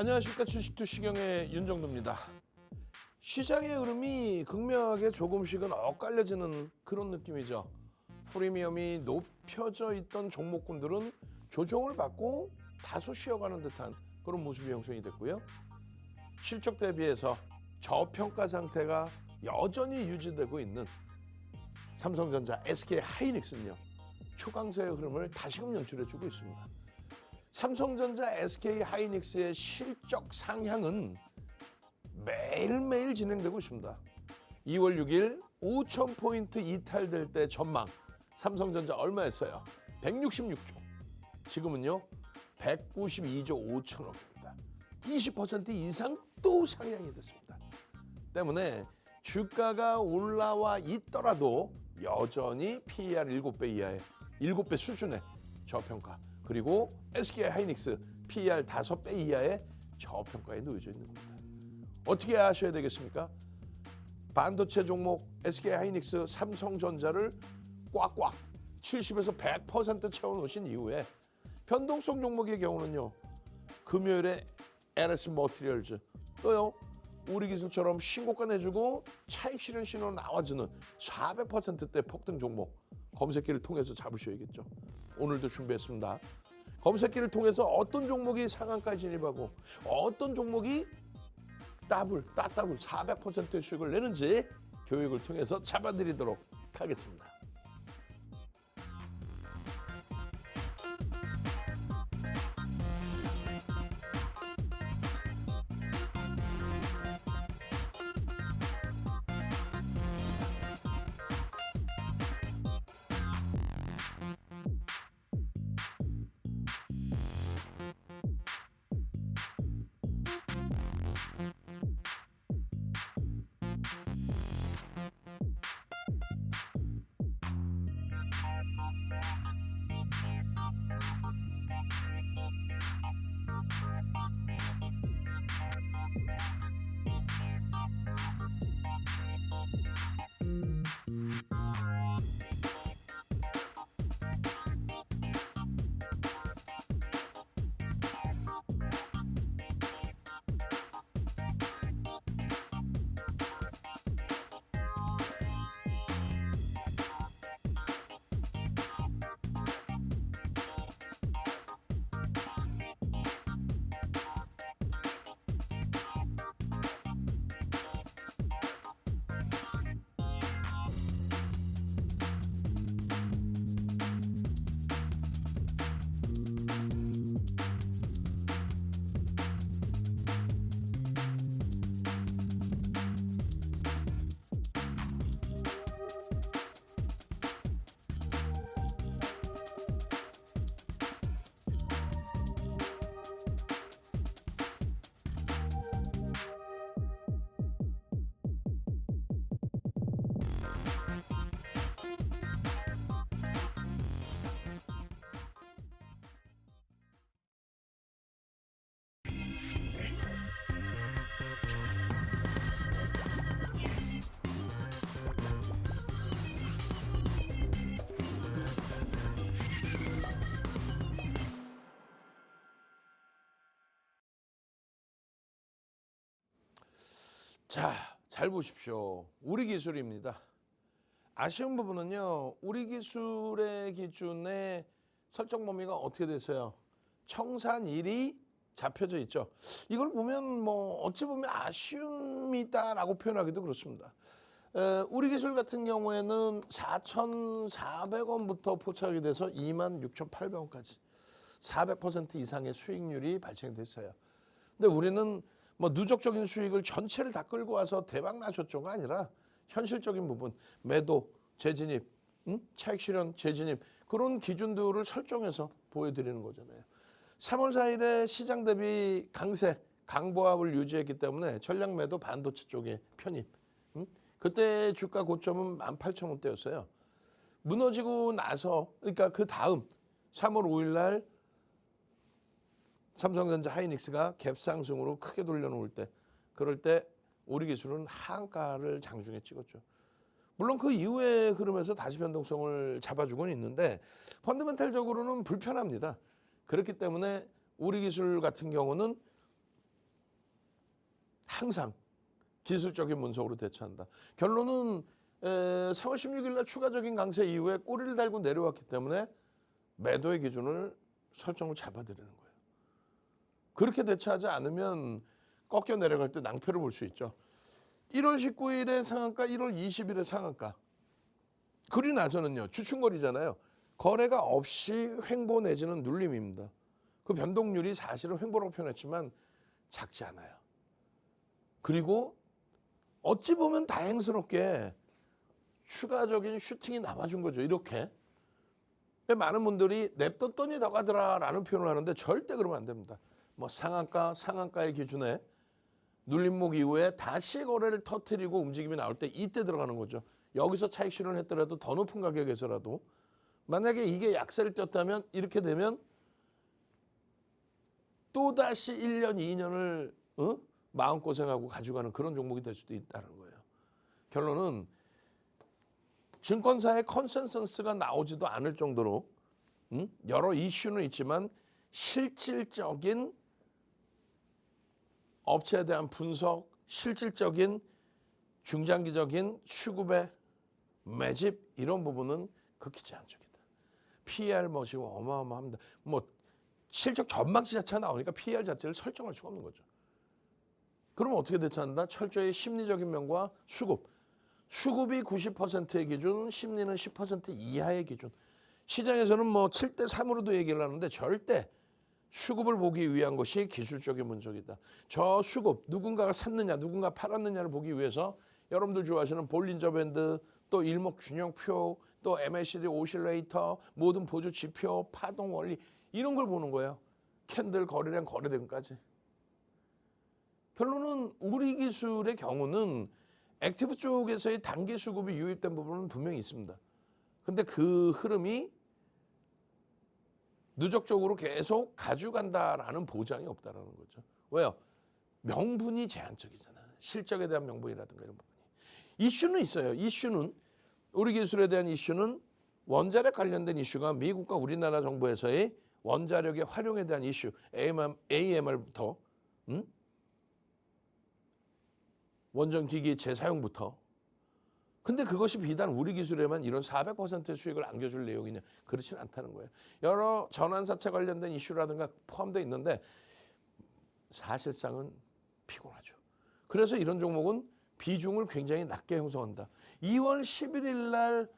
안녕하십니까. 주식투 시경의 윤정도입니다. 시장의 흐름이 극명하게 조금씩은 엇갈려지는 그런 느낌이죠. 프리미엄이 높여져 있던 종목군들은 조정을 받고 다소 쉬어가는 듯한 그런 모습이 형성이 됐고요. 실적 대비해서 저평가 상태가 여전히 유지되고 있는 삼성전자, SK하이닉스는요. 초강세의 흐름을 다시금 연출해주고 있습니다. 삼성전자, SK하이닉스의 실적 상향은 매일매일 진행되고 있습니다. 2월 6일 5,000포인트 이탈될 때 전망 삼성전자 얼마였어요? 166조. 지금은요 192조 5천억입니다. 20% 이상 또 상향이 됐습니다. 때문에 주가가 올라와 있더라도 여전히 PER 7배 이하의 7배 수준의 저평가, 그리고 SK하이닉스 PER 5배 이하의 저평가에 놓여져 있는 겁니다. 어떻게 하셔야 되겠습니까? 반도체 종목 SK하이닉스, 삼성전자를 꽉꽉 70에서 100% 채워놓으신 이후에 변동성 종목의 경우는요. 금요일에 LS머티리얼즈, 또요 우리기술처럼 신고가 내주고 차익 실현 신호 나와주는 400%대 폭등 종목 검색기를 통해서 잡으셔야겠죠. 오늘도 준비했습니다. 검색기를 통해서 어떤 종목이 상한가에 진입하고 어떤 종목이 따블 400%의 수익을 내는지 교육을 통해서 잡아드리도록 하겠습니다. 자, 잘 보십시오. 우리기술입니다. 아쉬운 부분은요. 우리기술의 기준에 설정 범위가 어떻게 됐어요? 청산 1이 잡혀져 있죠. 이걸 보면 어찌 보면 아쉬움이 있다라고 표현하기도 그렇습니다. 우리기술 같은 경우에는 4,400원부터 포착이 돼서 26,800원까지 400% 이상의 수익률이 발생됐어요. 근데 우리는 누적적인 수익을 전체를 다 끌고 와서 대박 나셨죠가 아니라 현실적인 부분, 매도, 재진입, 차익 실현, 재진입, 그런 기준들을 설정해서 보여드리는 거잖아요. 3월 4일에 시장 대비 강세, 강보합을 유지했기 때문에 전략 매도 반도체 쪽에 편입. 그때 주가 고점은 18,000원대였어요. 무너지고 나서, 그러니까 그 다음 3월 5일 날 삼성전자 하이닉스가 갭상승으로 크게 돌려놓을 때, 그럴 때 우리기술은 하한가를 장중에 찍었죠. 물론 그 이후의 흐름에서 다시 변동성을 잡아주고는 있는데 펀더멘탈적으로는 불편합니다. 그렇기 때문에 우리기술 같은 경우는 항상 기술적인 분석으로 대처한다. 결론은 4월 16일 날 추가적인 강세 이후에 꼬리를 달고 내려왔기 때문에 매도의 기준을 설정을 잡아드리는 거예요. 그렇게 대처하지 않으면 꺾여 내려갈 때 낭패를 볼 수 있죠. 1월 19일에 상한가, 1월 20일에 상한가. 그리 나서는요. 주춤거리잖아요. 거래가 없이 횡보 내지는 눌림입니다. 그 변동률이 사실은 횡보라고 표현했지만 작지 않아요. 그리고 어찌 보면 다행스럽게 추가적인 슈팅이 남아준 거죠. 이렇게. 많은 분들이 냅뒀더니 더 가더라라는 표현을 하는데 절대 그러면 안 됩니다. 뭐 상한가의 기준에 눌림목 이후에 다시 거래를 터뜨리고 움직임이 나올 때 이때 들어가는 거죠. 여기서 차익 실현을 했더라도 더 높은 가격에서라도 만약에 이게 약세를 떴다면 이렇게 되면 또다시 1년, 2년을 마음고생하고 가져가는 그런 종목이 될 수도 있다는 거예요. 결론은 증권사의 컨센서스가 나오지도 않을 정도로 여러 이슈는 있지만 실질적인 업체에 대한 분석, 실질적인 중장기적인 수급의 매집 이런 부분은 극히 제한적이다. PER 뭐 지금 어마어마합니다. 뭐 실적 전망치 자체가 나오니까 PER 자체를 설정할 수가 없는 거죠. 그러면 어떻게 대처한다? 철저히 심리적인 면과 수급. 수급이 90%의 기준, 심리는 10% 이하의 기준. 시장에서는 뭐 7대 3으로도 얘기를 하는데 절대 수급을 보기 위한 것이 기술적인 분석이다. 저 수급, 누군가가 샀느냐, 누군가 팔았느냐를 보기 위해서 여러분들 좋아하시는 볼린저 밴드, 또 일목균형표, 또 MACD 오실레이터, 모든 보조 지표, 파동 원리 이런 걸 보는 거예요. 캔들, 거래량, 거래대금까지. 결론은 우리 기술의 경우는 액티브 쪽에서의 단기 수급이 유입된 부분은 분명히 있습니다. 근데 그 흐름이 누적적으로 계속 가져간다라는 보장이 없다라는 거죠. 왜요? 명분이 제한적이잖아. 실적에 대한 명분이라든가 이런 부분이. 이슈는 있어요. 이슈는 우리 기술에 대한 이슈는 원자력 관련된 이슈가 미국과 우리나라 정부에서의 원자력의 활용에 대한 이슈, AMR부터 원전기기 재사용부터. 근데 그것이 비단 우리 기술에만 이런 400%의 수익을 안겨줄 내용이냐? 그렇지는 않다는 거예요. 여러 전환사채 관련된 이슈라든가 포함되어 있는데 사실상은 피곤하죠. 그래서 이런 종목은 비중을 굉장히 낮게 형성한다. 2월 11일 날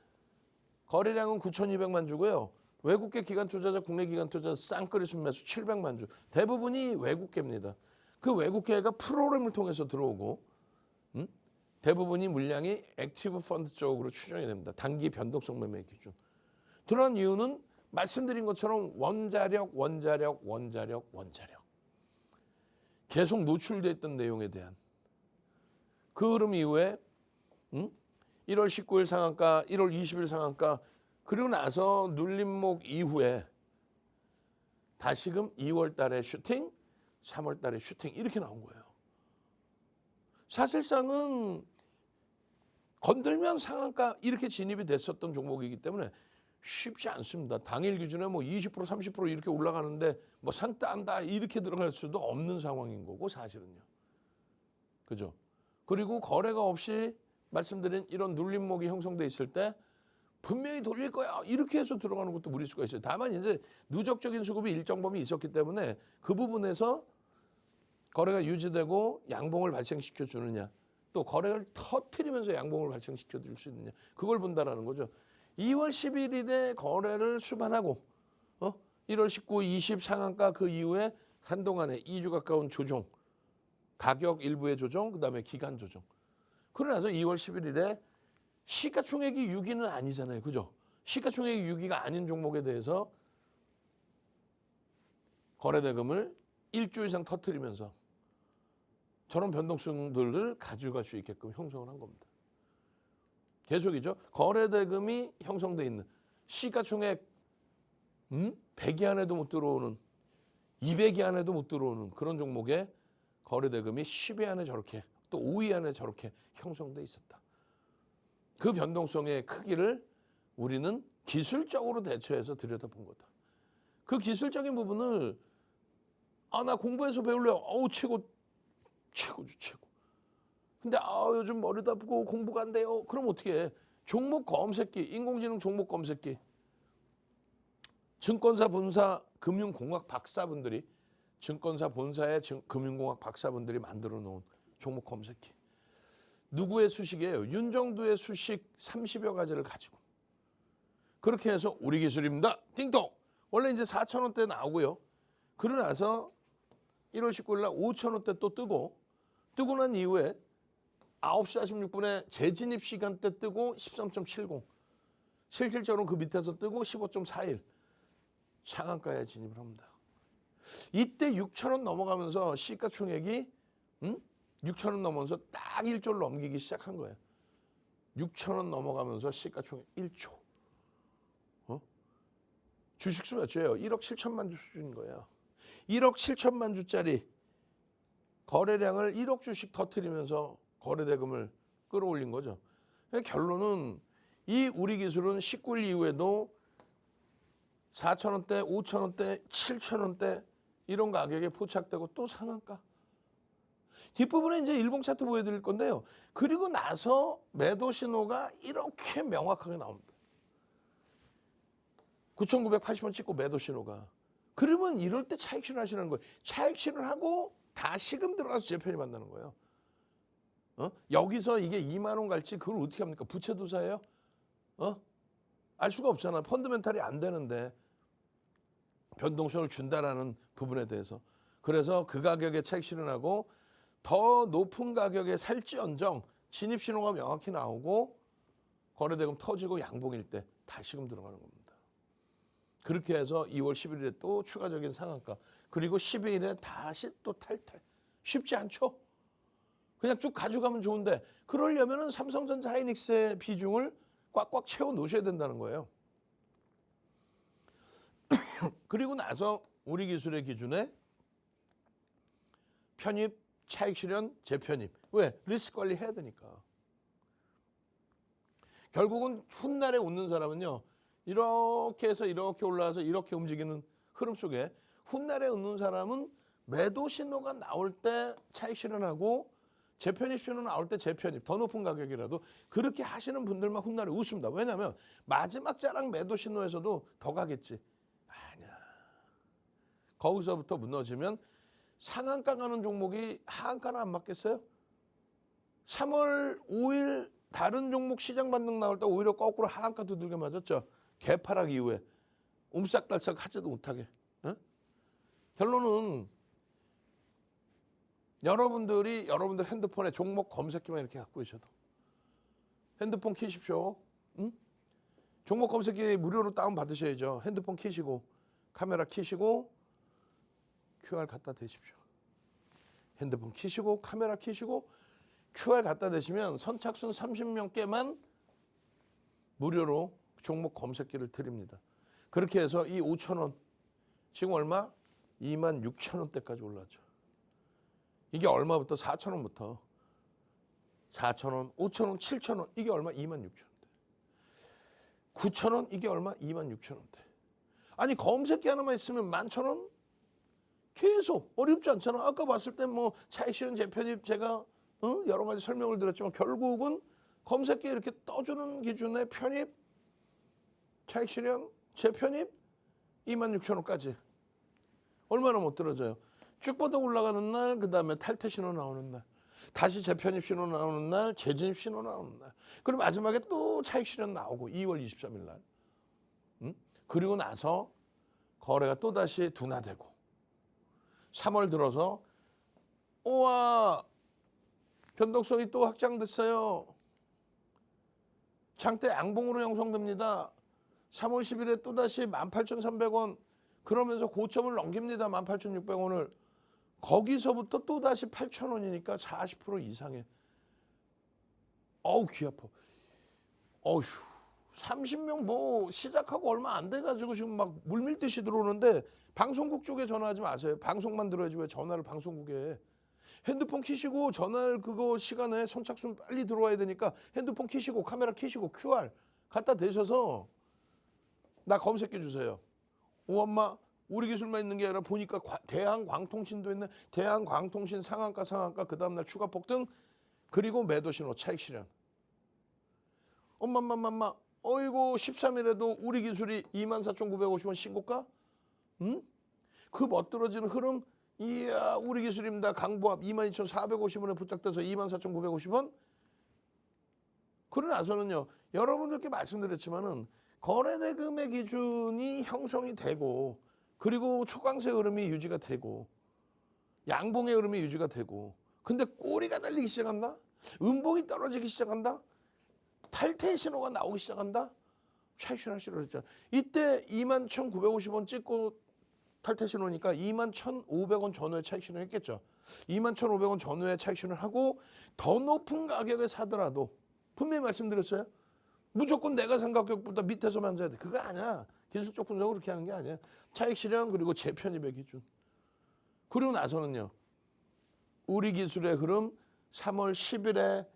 거래량은 9,200만 주고요. 외국계 기관 투자자, 국내 기관 투자자 쌍끌이 순매수 700만 주. 대부분이 외국계입니다. 그 외국계가 프로그램을 통해서 들어오고 대부분이 물량이 액티브 펀드 쪽으로 추정이 됩니다. 단기 변동성 매매 기준. 그런 이유는 말씀드린 것처럼 원자력. 계속 노출되어 있던 내용에 대한 그 흐름 이후에 1월 19일 상한가, 1월 20일 상한가 그리고 나서 눌림목 이후에 다시금 2월 달에 슈팅, 3월 달에 슈팅 이렇게 나온 거예요. 사실상은 건들면 상한가 이렇게 진입이 됐었던 종목이기 때문에 쉽지 않습니다. 당일 기준에 뭐 20% 30% 이렇게 올라가는데 뭐 상따 한다 이렇게 들어갈 수도 없는 상황인 거고 사실은요. 그죠? 그리고 거래가 없이 말씀드린 이런 눌림목이 형성돼 있을 때 분명히 돌릴 거야 이렇게 해서 들어가는 것도 무리수가 있어요. 다만 이제 누적적인 수급이 일정 범위 있었기 때문에 그 부분에서 거래가 유지되고 양봉을 발생시켜 주느냐 또 거래를 터뜨리면서 양봉을 발생시켜 줄 수 있느냐 그걸 본다라는 거죠. 2월 11일에 거래를 수반하고 1월 19, 20 상한가 그 이후에 한동안에 2주 가까운 조정 가격 일부의 조정 그다음에 기간 조정 그러고 나서 2월 11일에 시가총액이 6위는 아니잖아요. 그죠? 시가총액이 6위가 아닌 종목에 대해서 거래대금을 1조 이상 터뜨리면서 저런 변동성들을 가져갈 수 있게끔 형성을 한 겁니다. 계속이죠. 거래대금이 형성돼 있는 시가총액 100위 안에도 못 들어오는 200위 안에도 못 들어오는 그런 종목에 거래대금이 10위 안에 저렇게 또 5위 안에 저렇게 형성돼 있었다. 그 변동성의 크기를 우리는 기술적으로 대처해서 들여다본 거다. 그 기술적인 부분을 나 공부해서 배울래요. 최고죠, 최고. 근데 요즘 머리도 아프고 공부가 안 돼요. 그럼 어떻게 해? 종목 검색기, 인공지능 종목 검색기. 증권사 본사 금융공학 박사분들이 증권사 본사의 금융공학 박사분들이 만들어 놓은 종목 검색기. 누구의 수식이에요? 윤정두의 수식 30여 가지를 가지고. 그렇게 해서 우리 기술입니다. 띵동. 원래 이제 4,000원대 나오고요. 그러고 나서 1월 19일 날 5,000원대 또 뜨고 난 이후에 9시 46분에 재진입 시간대 뜨고 13.70. 실질적으로 그 밑에서 뜨고 15.41. 상한가에 진입을 합니다. 이때 6,000원 넘어가면서 시가총액이 6,000원 넘어서 딱 1조를 넘기기 시작한 거예요. 6,000원 넘어가면서 시가총액 1조. 주식수 몇 주예요? 1억 7천만 주 수준인 거예요. 1억 7천만 주짜리 거래량을 1억 주씩 터뜨리면서 거래대금을 끌어올린 거죠. 결론은 이 우리 기술은 19일 이후에도 4,000원대, 5,000원대, 7,000원대 이런 가격에 포착되고 또 상한가. 뒷부분에 이제 일봉 차트 보여드릴 건데요. 그리고 나서 매도 신호가 이렇게 명확하게 나옵니다. 9,980원 찍고 매도 신호가. 그러면 이럴 때 차익 실현 하시는 거예요. 차익 실현 하고 다시금 들어가서 재편이 만나는 거예요. 여기서 이게 2만 원 갈지 그걸 어떻게 합니까? 부채도사예요? 알 수가 없잖아. 펀드멘탈이 안 되는데 변동성을 준다라는 부분에 대해서. 그래서 그 가격에 차익 실현하고 더 높은 가격에 살지언정 진입 신호가 명확히 나오고 거래대금 터지고 양봉일 때 다시금 들어가는 겁니다. 그렇게 해서 2월 11일에 또 추가적인 상한가. 그리고 12일에 다시 또 탈퇴. 쉽지 않죠? 그냥 쭉 가져가면 좋은데 그러려면 삼성전자 하이닉스의 비중을 꽉꽉 채워 놓으셔야 된다는 거예요. 그리고 나서 우리 기술의 기준에 편입, 차익 실현, 재편입. 왜? 리스크 관리 해야 되니까. 결국은 훗날에 웃는 사람은요. 이렇게 해서 이렇게 올라와서 이렇게 움직이는 흐름 속에 훗날에 웃는 사람은 매도 신호가 나올 때 차익 실현하고 재편입 신호 나올 때 재편입, 더 높은 가격이라도 그렇게 하시는 분들만 훗날에 웃습니다. 왜냐하면 마지막 자락 매도 신호에서도 더 가겠지. 아니야. 거기서부터 무너지면 상한가 가는 종목이 하한가는 안 맞겠어요? 3월 5일 다른 종목 시장 반등 나올 때 오히려 거꾸로 하한가 두들겨 맞았죠. 개파락 이후에 옴싹달싹 하지도 못하게. 결론은 여러분들 핸드폰에 종목 검색기만 이렇게 갖고 계셔도 핸드폰 켜십시오. 종목 검색기 무료로 다운 받으셔야죠. 핸드폰 켜시고 카메라 켜시고 QR 갖다 대십시오. 핸드폰 켜시고 카메라 켜시고 QR 갖다 대시면 선착순 30명께만 무료로 종목 검색기를 드립니다. 그렇게 해서 이 5,000원 지금 얼마? 26,000원대까지 올랐죠. 이게 얼마부터? 4,000원부터 4,000원, 5,000원, 7,000원 이게 얼마? 26,000원대. 9,000원 이게 얼마? 26,000원대. 아니 검색기 하나만 있으면 11,000원? 계속 어렵지 않잖아. 아까 봤을 때 뭐 차익 실현 재편입 제가 여러 가지 설명을 드렸지만 결국은 검색기에 이렇게 떠주는 기준의 편입, 차익 실현, 재편입 26,000원까지. 얼마나 못 들어져요. 쭉 뻗어 올라가는 날, 그 다음에 탈퇴 신호 나오는 날, 다시 재편입 신호 나오는 날, 재진입 신호 나오는 날. 그리고 마지막에 또 차익 실현 나오고 2월 23일 날. 그리고 나서 거래가 또다시 둔화되고 3월 들어서 우와 변동성이 또 확장됐어요. 장대 양봉으로 형성됩니다. 3월 10일에 또다시 18,300원 그러면서 고점을 넘깁니다. 18,600원을. 거기서부터 또다시 8,000원이니까 40% 이상의 어우 귀 아파. 어휴 30명 뭐 시작하고 얼마 안 돼가지고 지금 막 물밀듯이 들어오는데 방송국 쪽에 전화하지 마세요. 방송만 들어야지 왜 전화를 방송국에 해. 핸드폰 키시고 전화를 그거 시간에 선착순 빨리 들어와야 되니까 핸드폰 키시고 카메라 키시고 QR 갖다 대셔서 나 검색해 주세요. 오 엄마 우리 기술만 있는 게 아니라 보니까 대한광통신도 있네. 대한광통신 상한가 그 다음날 추가 폭등 그리고 매도 신호 차익 실현. 엄마맘맘마 어이고 13일에도 우리 기술이 24,950원 신고가? 응? 그 멋들어지는 흐름 이야 우리 기술입니다. 강보합 22,450원에 부탁돼서 24,950원. 그러고 나서는요. 여러분들께 말씀드렸지만은 거래대금의 기준이 형성이 되고 그리고 초강세 흐름이 유지가 되고 양봉의 흐름이 유지가 되고 근데 꼬리가 달리기 시작한다? 음봉이 떨어지기 시작한다? 탈퇴 신호가 나오기 시작한다? 차익 실현 싫어했잖아. 이때 21,950원 찍고 탈퇴 신호니까 21,500원 전후에 차익 실현 했겠죠. 21,500원 전후에 차익 실현 하고 더 높은 가격에 사더라도 분명히 말씀드렸어요. 무조건 내가 산 가격보다 밑에서만 사야 돼. 그거 아니야. 기술적 분석으로 그렇게 하는 게 아니야. 차익 실현 그리고 재편입의 기준. 그리고 나서는요. 우리 기술의 흐름 3월 10일에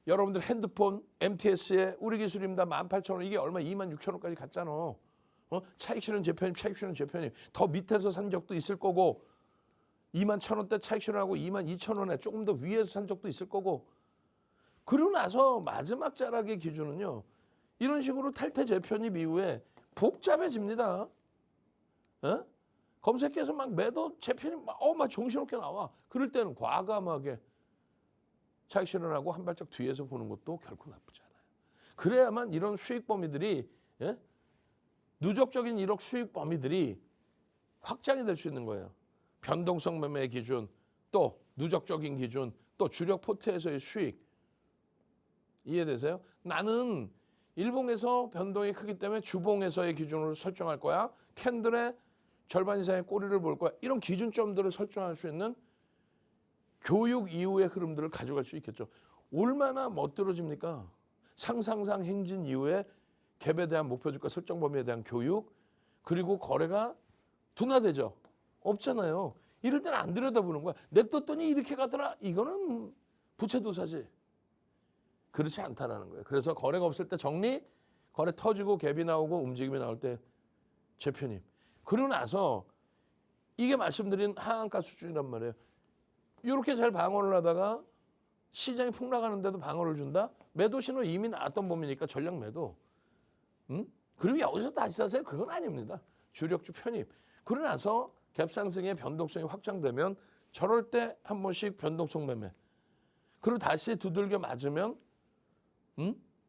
여러분들 핸드폰 MTS에 우리 기술입니다. 18,000원 이게 얼마 26,000원까지 갔잖아. 차익 실현 재편입 차익 실현 재편입 더 밑에서 산 적도 있을 거고 21,000원대 차익 실현하고 22,000원에 조금 더 위에서 산 적도 있을 거고 그러고 나서 마지막 자락의 기준은요. 이런 식으로 탈퇴 재편입 이후에 복잡해집니다. 검색해서 막 매도 재편입 막 정신없게 나와. 그럴 때는 과감하게 차익 실현하고 한 발짝 뒤에서 보는 것도 결코 나쁘지 않아요. 그래야만 이런 수익 범위들이 누적적인 1억 수익 범위들이 확장이 될 수 있는 거예요. 변동성 매매 기준, 또 누적적인 기준, 또 주력 포트에서의 수익. 이해되세요? 나는 일봉에서 변동이 크기 때문에 주봉에서의 기준으로 설정할 거야. 캔들의 절반 이상의 꼬리를 볼 거야. 이런 기준점들을 설정할 수 있는 교육 이후의 흐름들을 가져갈 수 있겠죠. 얼마나 멋들어집니까? 상상상 행진 이후에 갭에 대한 목표주가 설정 범위에 대한 교육 그리고 거래가 둔화되죠. 없잖아요. 이럴 때는 안 들여다보는 거야. 냅뒀더니 이렇게 가더라. 이거는 부채도사지. 그렇지 않다라는 거예요. 그래서 거래가 없을 때 정리, 거래 터지고 갭이 나오고 움직임이 나올 때 재편입. 그러고 나서 이게 말씀드린 하한가 수준이란 말이에요. 이렇게 잘 방어를 하다가 시장이 폭락하는데도 방어를 준다? 매도 신호 이미 나왔던 범위니까 전략 매도. 그리고 여기서 다시 사세요? 그건 아닙니다. 주력주 편입. 그러고 나서 갭 상승의 변동성이 확장되면 저럴 때 한 번씩 변동성 매매. 그리고 다시 두들겨 맞으면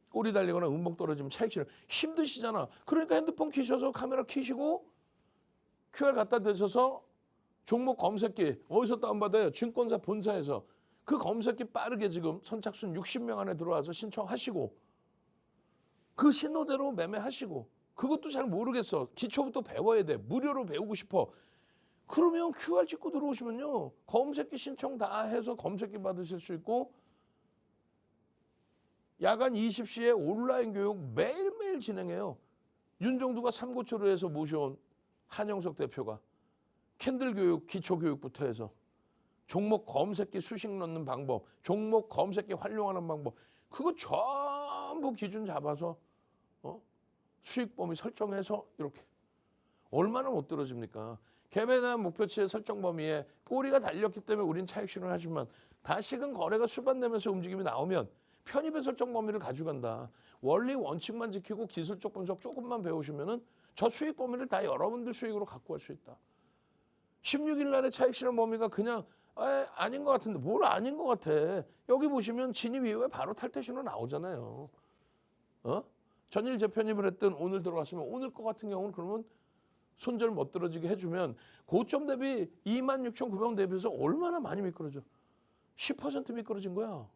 꼬리 달리거나 음봉 떨어지면 차익 실현. 힘드시잖아. 그러니까 핸드폰 키셔서 카메라 키시고 QR 갖다 대셔서 종목 검색기 어디서 다운받아요? 증권사 본사에서. 그 검색기 빠르게 지금 선착순 60명 안에 들어와서 신청하시고 그 신호대로 매매하시고 그것도 잘 모르겠어. 기초부터 배워야 돼. 무료로 배우고 싶어. 그러면 QR 찍고 들어오시면요. 검색기 신청 다 해서 검색기 받으실 수 있고 야간 20시에 온라인 교육 매일매일 진행해요. 윤정두가 삼고초로에서 모셔온 한영석 대표가 캔들 교육, 기초 교육부터 해서 종목 검색기 수식 넣는 방법, 종목 검색기 활용하는 방법 그거 전부 기준 잡아서 수익 범위 설정해서 이렇게 얼마나 못 떨어집니까? 갭에 대한 목표치의 설정 범위에 꼬리가 달렸기 때문에 우린 차익 실현을 하지만 다시금 거래가 수반되면서 움직임이 나오면 편입의 설정 범위를 가져간다. 원리 원칙만 지키고 기술적 분석 조금만 배우시면은 저 수익 범위를 다 여러분들 수익으로 갖고 갈 수 있다. 16일 날의 차익 실현 범위가 그냥 아닌 것 같은데 뭘 아닌 것 같아. 여기 보시면 진입 이후에 바로 탈퇴 신호 나오잖아요. 전일 재편입을 했던 오늘 들어갔으면 오늘 거 같은 경우는 그러면 손절 멋들어지게 해주면 고점 대비 26,900원 대비해서 얼마나 많이 미끄러져. 10% 미끄러진 거야.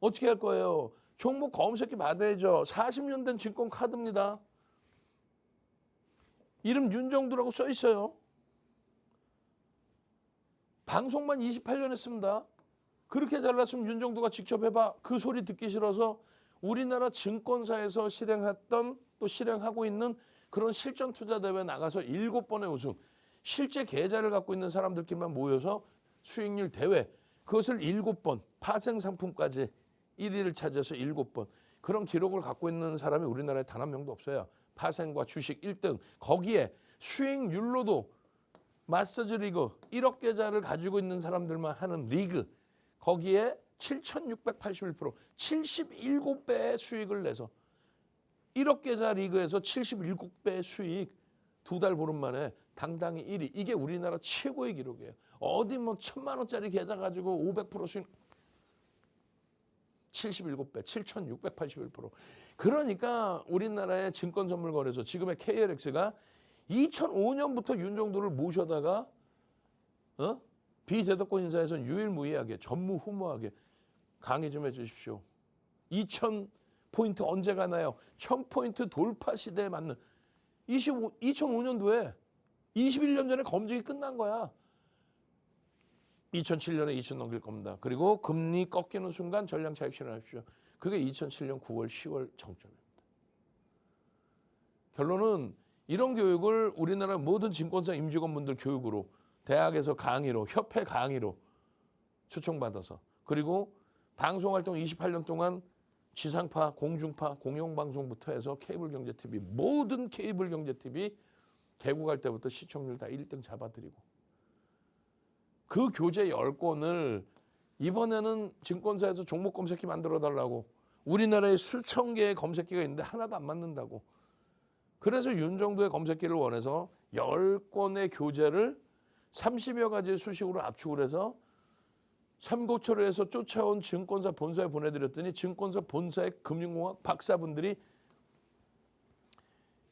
어떻게 할 거예요? 종목 검색기 받아야죠. 40년 된 증권 카드입니다. 이름 윤정두라고 써 있어요. 방송만 28년 했습니다. 그렇게 잘났으면 윤정두가 직접 해봐. 그 소리 듣기 싫어서 우리나라 증권사에서 실행했던 또 실행하고 있는 그런 실전 투자 대회 나가서 7번의 우승. 실제 계좌를 갖고 있는 사람들끼리만 모여서 수익률 대회. 그것을 7번 파생 상품까지 1위를 차지해서 7번. 그런 기록을 갖고 있는 사람이 우리나라에 단 한 명도 없어요. 파생과 주식 1등. 거기에 수익률로도 마스터즈 리그 1억 계좌를 가지고 있는 사람들만 하는 리그. 거기에 7,681%, 77배의 수익을 내서 1억 계좌 리그에서 77배의 수익 두 달 보름 만에 당당히 1위. 이게 우리나라 최고의 기록이에요. 어디 뭐 1,000만 원짜리 계좌 가지고 500% 수익 77배, 7,681%. 그러니까 우리나라의 증권선물거래소 지금의 KLX가 2005년부터 윤정도를 모셔다가 비제도권 인사에서는 유일무이하게 전무후무하게 강의 좀 해주십시오. 2,000포인트 언제 가나요? 1,000포인트 돌파 시대에 맞는 2005년도에 21년 전에 검증이 끝난 거야. 2007년에 2,000 넘길 겁니다. 그리고 금리 꺾이는 순간 전량 차익 실현하십시오. 그게 2007년 9월, 10월 정점입니다. 결론은 이런 교육을 우리나라 모든 증권사 임직원분들 교육으로 대학에서 강의로, 협회 강의로 초청받아서 그리고 방송활동 28년 동안 지상파, 공중파, 공영방송부터 해서 케이블경제TV, 모든 케이블경제TV 개국할 때부터 시청률 다 1등 잡아드리고 그 교재 10권을 이번에는 증권사에서 종목 검색기 만들어달라고 우리나라에 수천 개의 검색기가 있는데 하나도 안 맞는다고. 그래서 윤정도의 검색기를 원해서 10권의 교재를 30여 가지의 수식으로 압축을 해서 삼고초려에서 쫓아온 증권사 본사에 보내드렸더니 증권사 본사의 금융공학 박사분들이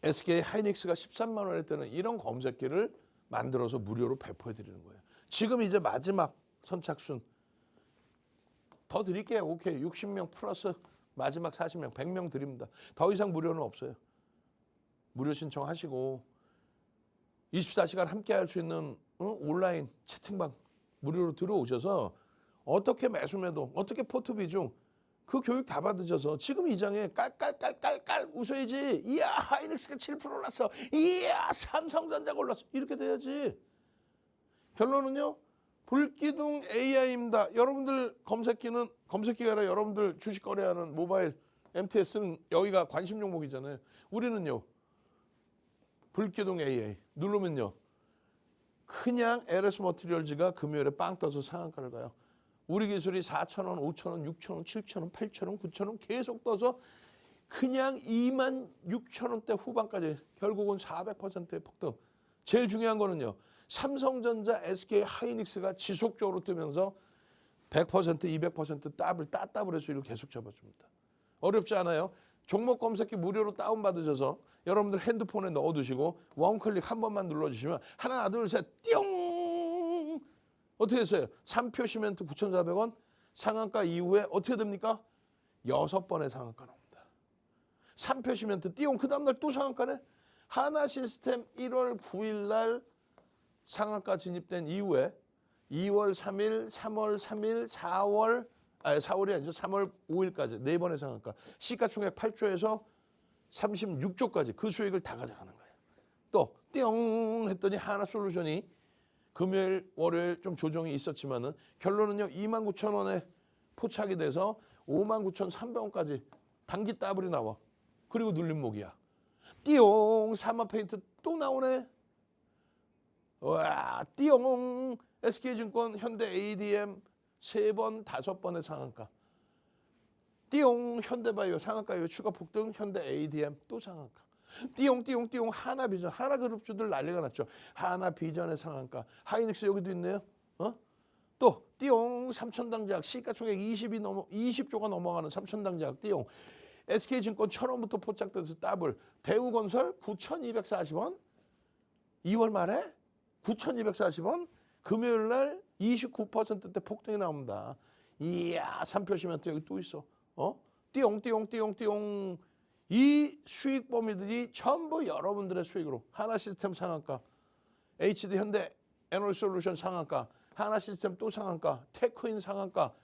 SK 하이닉스가 13만 원에 뜨는 이런 검색기를 만들어서 무료로 배포해드리는 거예요. 지금 이제 마지막 선착순 더 드릴게요. 오케이. 60명 플러스 마지막 40명, 100명 드립니다. 더 이상 무료는 없어요. 무료 신청하시고 24시간 함께 할 수 있는 온라인 채팅방 무료로 들어오셔서 어떻게 매수매도, 어떻게 포트 비중 그 교육 다 받으셔서 지금 이 장에 깔깔깔깔깔 웃어야지. 이야 하이닉스가 7% 올랐어. 이야 삼성전자가 올랐어. 이렇게 돼야지. 결론은요. 불기둥 AI입니다. 여러분들 검색기가 아니라 여러분들 주식 거래하는 모바일 MTS는 여기가 관심 종목이잖아요. 우리는요. 불기둥 AI 누르면요. 그냥 LS 머티리얼즈가 금요일에 빵 떠서 상한가를 가요. 우리 기술이 4,000원, 5,000원, 6,000원, 7,000원, 8,000원, 9,000원 계속 떠서 그냥 26,000원대 후반까지 결국은 400%의 폭등. 제일 중요한 거는요. 삼성전자, SK 하이닉스가 지속적으로 뜨면서 100%, 200% 따블의 수익을 계속 잡아줍니다. 어렵지 않아요. 종목 검색기 무료로 다운받으셔서 여러분들 핸드폰에 넣어두시고 원클릭 한 번만 눌러주시면 하나, 둘, 셋, 띠용! 어떻게 됐어요? 3표 시멘트 9,400원 상한가 이후에 어떻게 됩니까? 6번의 상한가 나옵니다. 3표 시멘트 띠용 그 다음날 또 상한가네? 하나시스템 1월 9일 날 상한가 진입된 이후에 2월 3일, 3월 3일, 4월이 아니죠. 3월 5일까지 4번의 상한가. 시가총액 8조에서 36조까지 그 수익을 다 가져가는 거예요. 또 띵 했더니 하나솔루션이 금요일, 월요일 좀 조정이 있었지만은 결론은요. 29,000원에 포착이 돼서 59,300원까지 단기 따블이 나와. 그리고 눌림목이야. 띠용 사마페인트 또 나오네. 와 띠용 SK증권 현대 ADM 3번, 5번의 상한가. 띠용 현대바이오 상한가 이후 추가 폭등 현대 ADM 또 상한가. 띠용 하나비전 하나그룹주들 난리가 났죠. 하나비전의 상한가. 하이닉스 여기도 있네요. 또 띠용 삼천당제약 시가총액 20조가 넘어가는 삼천당제약 띠용. SK증권 1,000원부터 포착돼서 더블. 대우건설 9,240원 2월 말에 9,240원 금요일 날 29%대 폭등이 나옵니다. 이야 3표 시멘트 여기 또 있어. 띠용 이 수익 범위들이 전부 여러분들의 수익으로 하나시스템 상한가, HD 현대 에너지솔루션 상한가, 하나시스템 또 상한가, 테크인 상한가,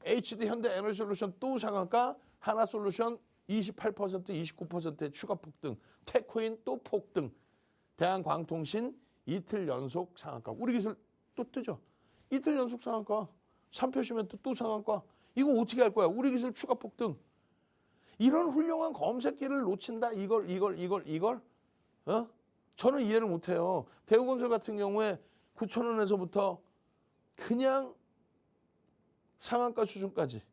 HD 현대 에너지솔루션 또 상한가, 하나솔루션 28%, 29%의 추가 폭등, 테크인 또 폭등, 대한광통신 이틀 연속 상한가. 우리 기술 또 뜨죠. 이틀 연속 상한가. 3표 시멘트 또 상한가. 이거 어떻게 할 거야? 우리 기술 추가 폭등. 이런 훌륭한 검색기를 놓친다. 이걸? 저는 이해를 못해요. 대우건설 같은 경우에 9,000원에서부터 그냥 상한가 수준까지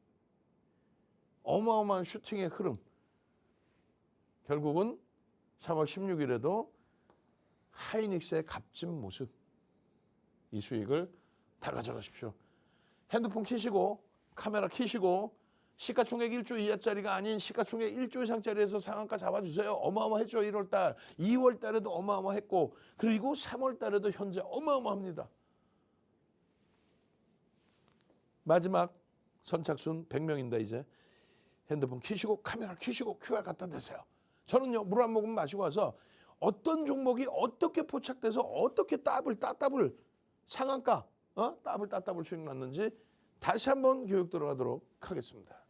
어마어마한 슈팅의 흐름. 결국은 3월 16일에도 하이닉스의 값진 모습. 이 수익을 다 가져가십시오. 핸드폰 키시고 카메라 키시고 시가총액 1조 이하짜리가 아닌 시가총액 1조 이상짜리에서 상한가 잡아주세요. 어마어마했죠. 1월달, 2월달에도 어마어마했고 그리고 3월달에도 현재 어마어마합니다. 마지막 선착순 100명인데 이제 핸드폰 키시고 카메라 키시고 QR 갖다 대세요. 저는요 물 한 모금 마시고 와서 어떤 종목이 어떻게 포착돼서 어떻게 따블 상한가 따블 수익 났는지 다시 한번 교육 들어가도록 하겠습니다.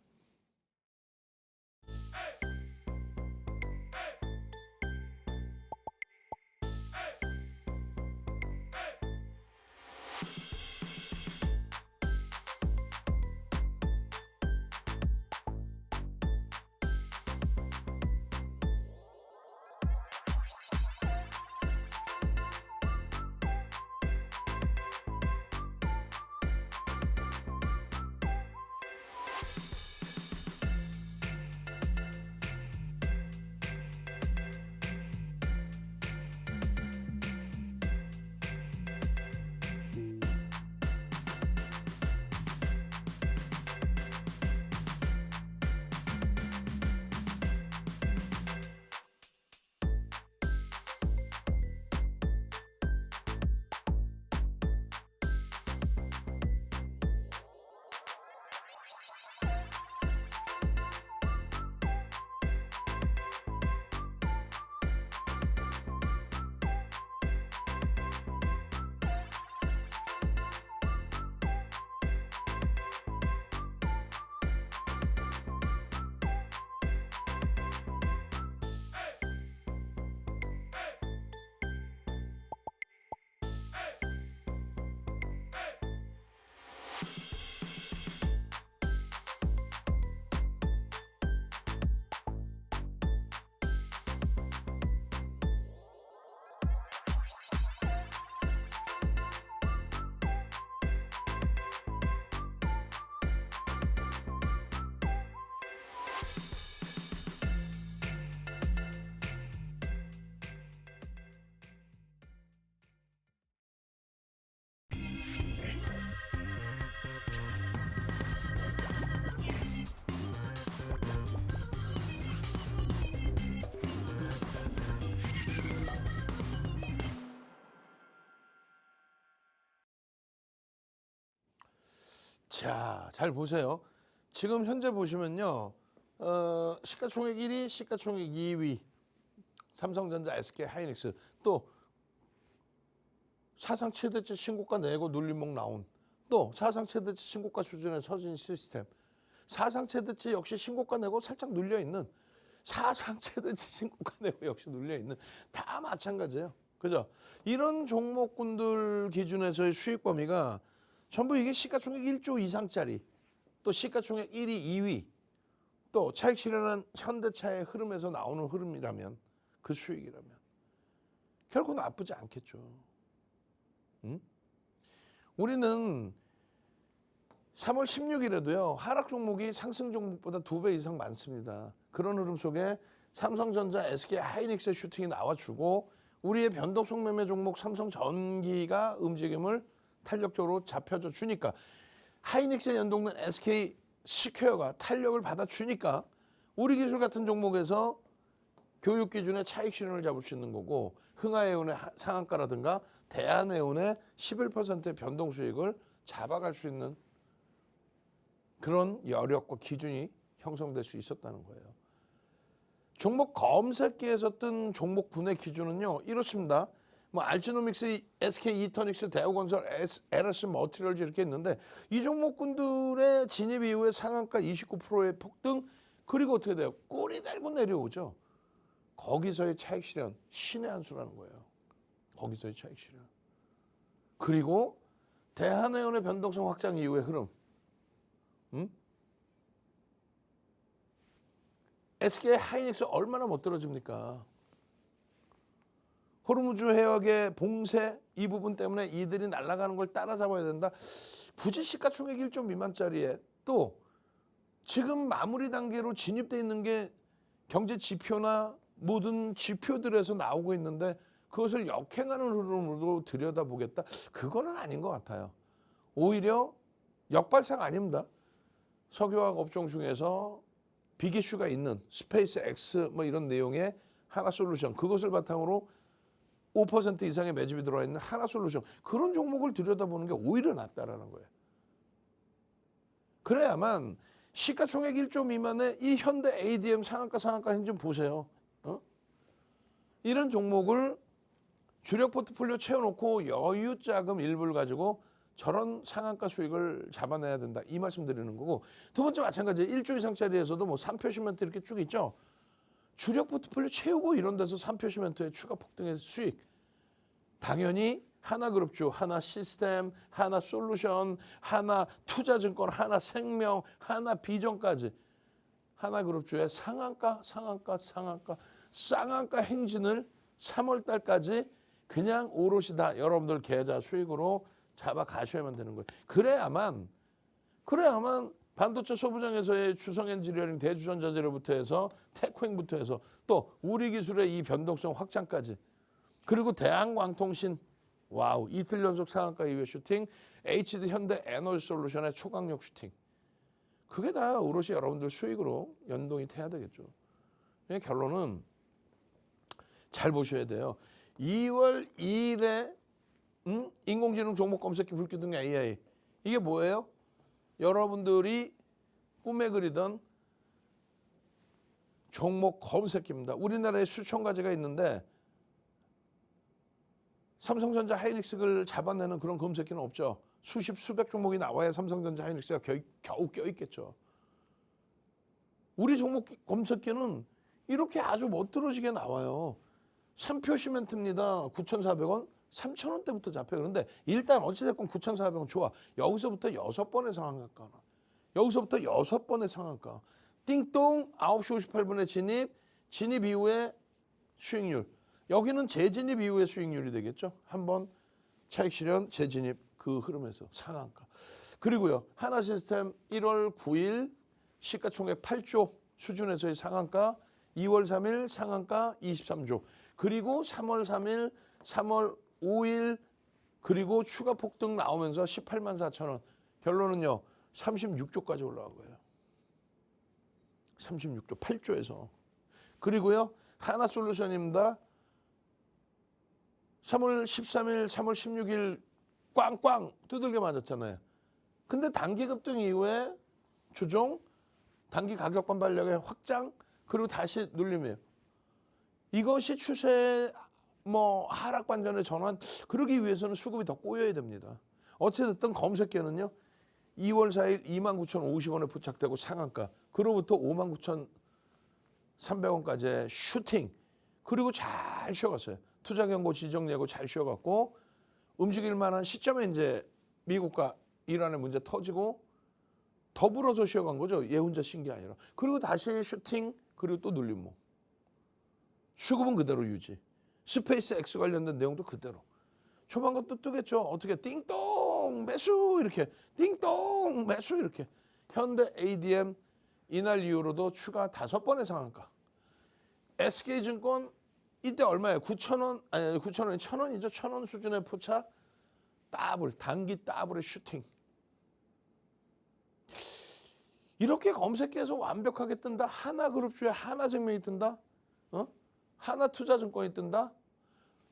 자, 잘 보세요. 지금 현재 보시면요. 시가총액 1위, 시가총액 2위. 삼성전자, SK 하이닉스. 또 사상 최대치 신고가 내고 눌림목 나온. 또 사상 최대치 신고가 수준의 서진 시스템. 사상 최대치 역시 신고가 내고 살짝 눌려 있는. 사상 최대치 신고가 내고 역시 눌려 있는. 다 마찬가지예요. 그죠? 이런 종목군들 기준에서의 수익 범위가 전부 이게 시가총액 1조 이상짜리, 또 시가총액 1위, 2위, 또 차익 실현한 현대차의 흐름에서 나오는 흐름이라면, 그 수익이라면 결코 나쁘지 않겠죠. 응? 우리는 3월 16일에도요 하락 종목이 상승 종목보다 2배 이상 많습니다. 그런 흐름 속에 삼성전자, SK 하이닉스의 슈팅이 나와주고 우리의 변동성 매매 종목 삼성전기가 움직임을 탄력적으로 잡혀줘 주니까 하이닉스에 연동된 SK 스퀘어가 탄력을 받아주니까 우리 기술 같은 종목에서 교육 기준의 차익 실현을 잡을 수 있는 거고 흥하해운의 상한가라든가 대한해운의 11%의 변동 수익을 잡아갈 수 있는 그런 여력과 기준이 형성될 수 있었다는 거예요. 종목 검색기에서 뜬 종목 분해 기준은요 이렇습니다. 뭐 알지노믹스, SK 이터닉스, 대우건설, LS 머티리얼즈 이렇게 있는데 이 종목군들의 진입 이후에 상한가 29%의 폭등 그리고 어떻게 돼요? 꼬리 달고 내려오죠. 거기서의 차익 실현 신의 한 수라는 거예요. 거기서의 차익 실현. 그리고 대한해운의 변동성 확장 이후의 흐름. SK 하이닉스 얼마나 못 떨어집니까? 호르무즈 해역의 봉쇄 이 부분 때문에 이들이 날아가는 걸 따라잡아야 된다. 굳이 시가총액 1조 미만짜리에 또 지금 마무리 단계로 진입돼 있는 게 경제 지표나 모든 지표들에서 나오고 있는데 그것을 역행하는 흐름으로 들여다보겠다. 그거는 아닌 것 같아요. 오히려 역발상 아닙니다. 석유화학 업종 중에서 빅이슈가 있는 스페이스 X 뭐 이런 내용의 하나솔루션 그것을 바탕으로 5% 이상의 매집이 들어와 있는 하나솔루션 그런 종목을 들여다보는 게 오히려 낫다라는 거예요. 그래야만 시가총액 1조 미만의 이 현대 ADM 상한가 행진 좀 보세요. 이런 종목을 주력 포트폴리오 채워놓고 여유 자금 일부를 가지고 저런 상한가 수익을 잡아내야 된다. 이 말씀 드리는 거고 두 번째 마찬가지예요. 1조 이상짜리에서도 뭐 3표 시멘트 이렇게 쭉 있죠. 주력 포트폴리오 채우고 이런 데서 3표 시멘트의 추가 폭등의 수익. 당연히 하나그룹주, 하나시스템, 하나솔루션, 하나투자증권, 하나생명, 하나비전까지 하나그룹주의 상한가 행진을 3월 달까지 그냥 오롯이 다 여러분들 계좌 수익으로 잡아 가셔야만 되는 거예요. 그래야만 반도체 소부장에서의 주성엔지니어링 대주전자재료부터 해서 테크행부터 해서 또 우리 기술의 이 변동성 확장까지 그리고 대한광통신 와우 이틀 연속 상한가 이후에 슈팅 HD 현대 에너지 솔루션의 초강력 슈팅 그게 다 오롯이 여러분들 수익으로 연동이 돼야 되겠죠. 결론은 잘 보셔야 돼요. 2월 2일에 인공지능 종목 검색기 불기둥 AI 이게 뭐예요? 여러분들이 꿈에 그리던 종목 검색기입니다. 우리나라에 수천 가지가 있는데 삼성전자 하이닉스를 잡아내는 그런 검색기는 없죠. 수십 수백 종목이 나와야 삼성전자 하이닉스가 겨우 껴있겠죠. 우리 종목 검색기는 이렇게 아주 멋들어지게 나와요. 3표 시멘트입니다. 9,400원, 3,000원대부터 잡혀요. 그런데 일단 어찌됐건 9,400원 좋아. 여기서부터 6번의 상한가. 여기서부터 6번의 상한가. 띵동 9시 58분에 진입 이후에 수익률. 여기는 재진입 이후의 수익률이 되겠죠. 한번 차익 실현, 재진입 그 흐름에서 상한가. 그리고요. 하나시스템 1월 9일 시가총액 8조 수준에서의 상한가 2월 3일 상한가 23조. 그리고 3월 3일, 3월 5일 그리고 추가 폭등 나오면서 18만 4천 원. 결론은요. 36조까지 올라간 거예요. 36조, 8조에서. 그리고요. 하나솔루션입니다. 3월 13일, 3월 16일 꽝꽝 두들겨 맞았잖아요. 근데 단기 급등 이후에 조정, 단기 가격 반발력의 확장, 그리고 다시 눌림이에요. 이것이 추세 하락 반전의 전환, 그러기 위해서는 수급이 더 꼬여야 됩니다. 어찌됐든 검색계는요. 2월 4일 29,050원에 포착되고 상한가, 그로부터 59,300원까지의 슈팅, 그리고 잘 쉬어갔어요. 투자경고 지정 예고 잘 쉬어갔고 움직일 만한 시점에 이제 미국과 이란의 문제 터지고 더불어서 쉬어간 거죠. 얘 혼자 쉰 게 아니라. 그리고 다시 슈팅, 그리고 또 눌림목. 수급은 그대로 유지. 스페이스 X 관련된 내용도 그대로. 조만간 또 뜨겠죠. 어떻게 띵동 매수 이렇게 띵동 매수 이렇게. 현대 ADM 이날 이후로도 추가 5번의 상한가. SK증권 이때 얼마예요? 9,000원 아니 9,000원이 1,000원이죠. 1,000원 수준의 포착 더블 단기 더블의 슈팅. 이렇게 검색해서 완벽하게 뜬다. 하나그룹주에 하나생명이 뜬다. 하나투자증권이 뜬다.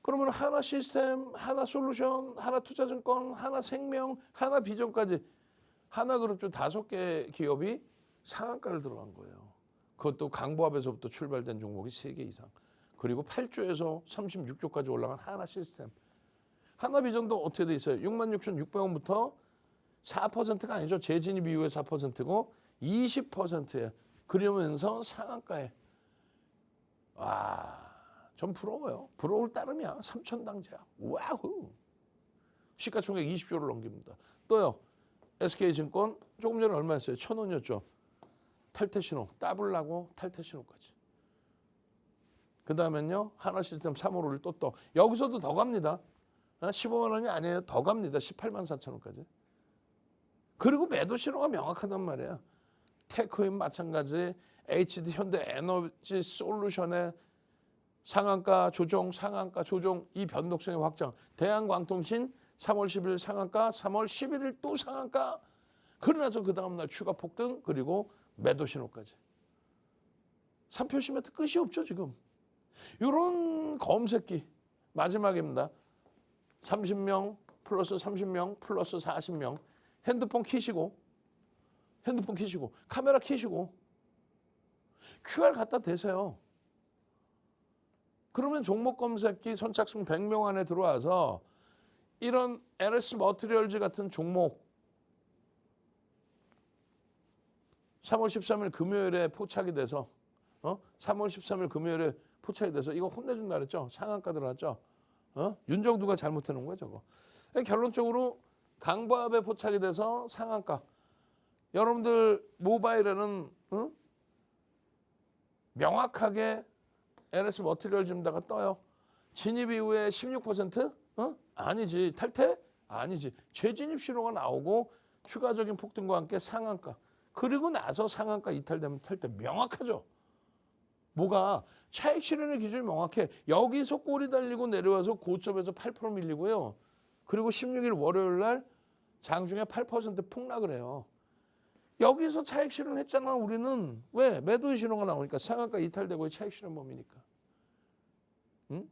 그러면 하나시스템, 하나솔루션, 하나투자증권, 하나생명, 하나비전까지 하나그룹주 5개 기업이 상한가를 들어간 거예요. 그것도 강보합에서부터 출발된 종목이 3개 이상. 그리고 8조에서 36조까지 올라간 하나시스템. 하나비전도 어떻게 돼 있어요? 66,600원부터 4%가 아니죠. 재진입 이후에 4%고 20%에 그러면서 상한가에. 와, 전 부러워요. 부러울 따름이야. 3,000당제야. 와우. 시가총액 20조를 넘깁니다. 또요. SK증권 조금 전에 얼마였어요? 1,000원이었죠. 탈퇴신호. 더블 나고 탈퇴신호까지. 그 다음엔요 하나 시스템 3월 5일 또 여기서도 더 갑니다. 15만 원이 아니에요. 더 갑니다. 18만 4천 원까지. 그리고 매도 신호가 명확하단 말이에요. 테크인 마찬가지, HD 현대 에너지 솔루션의 상한가 조정, 상한가 조정, 이 변동성의 확장. 대한광통신 3월 10일 상한가, 3월 11일 또 상한가. 그러나서 그 다음날 추가 폭등, 그리고 매도 신호까지. 3표 시메트 끝이 없죠 지금. 이런 검색기 마지막입니다. 30명 플러스 30명 플러스 40명 핸드폰 키시고 카메라 키시고 QR 갖다 대세요. 그러면 종목 검색기 선착순 100명 안에 들어와서 이런 LS 머티리얼즈 같은 종목 3월 13일 금요일에 포착이 돼서 3월 13일 금요일에 포착이 돼서 이거 혼내준다 그랬죠. 상한가 들어갔죠. 윤정두가 잘못해놓은 거야 저거. 결론적으로 강보합에 포착이 돼서 상한가. 여러분들 모바일에는 명확하게 LS 머티리얼즈다가 떠요. 진입 이후에 16%? 아니지. 탈퇴? 아니지. 재진입 신호가 나오고 추가적인 폭등과 함께 상한가. 그리고 나서 상한가 이탈되면 탈퇴. 명확하죠. 뭐가 차익 실현의 기준이 명확해. 여기서 꼬리 달리고 내려와서 고점에서 8% 밀리고요. 그리고 16일 월요일 날 장중에 8% 폭락을 해요. 여기서 차익 실현했잖아 우리는. 왜? 매도의 신호가 나오니까 상한가 이탈되고 차익 실현 범위니까. 응?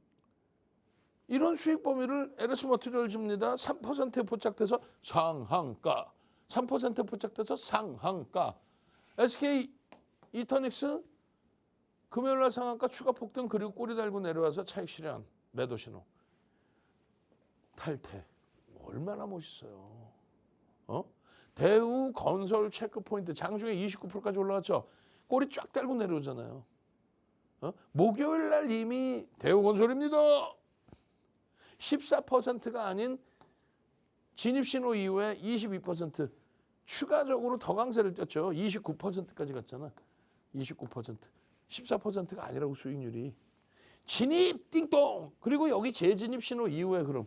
이런 수익 범위를 LS 머티리얼즈입니다. 3%에 포착돼서 상한가. 3%에 포착돼서 상한가. SK 이터닉스 금요일 날 상한가 추가 폭등 그리고 꼬리 달고 내려와서 차익 실현 매도 신호. 탈퇴. 얼마나 멋있어요. 대우 건설 체크 포인트 장중에 29%까지 올라왔죠. 꼬리 쫙 달고 내려오잖아요. 목요일 날 이미 대우 건설입니다. 14%가 아닌 진입 신호 이후에 22% 추가적으로 더 강세를 띄었죠. 29%까지 갔잖아. 29%. 14%가 아니라고 수익률이. 진입 띵동. 그리고 여기 재진입 신호 이후에 그럼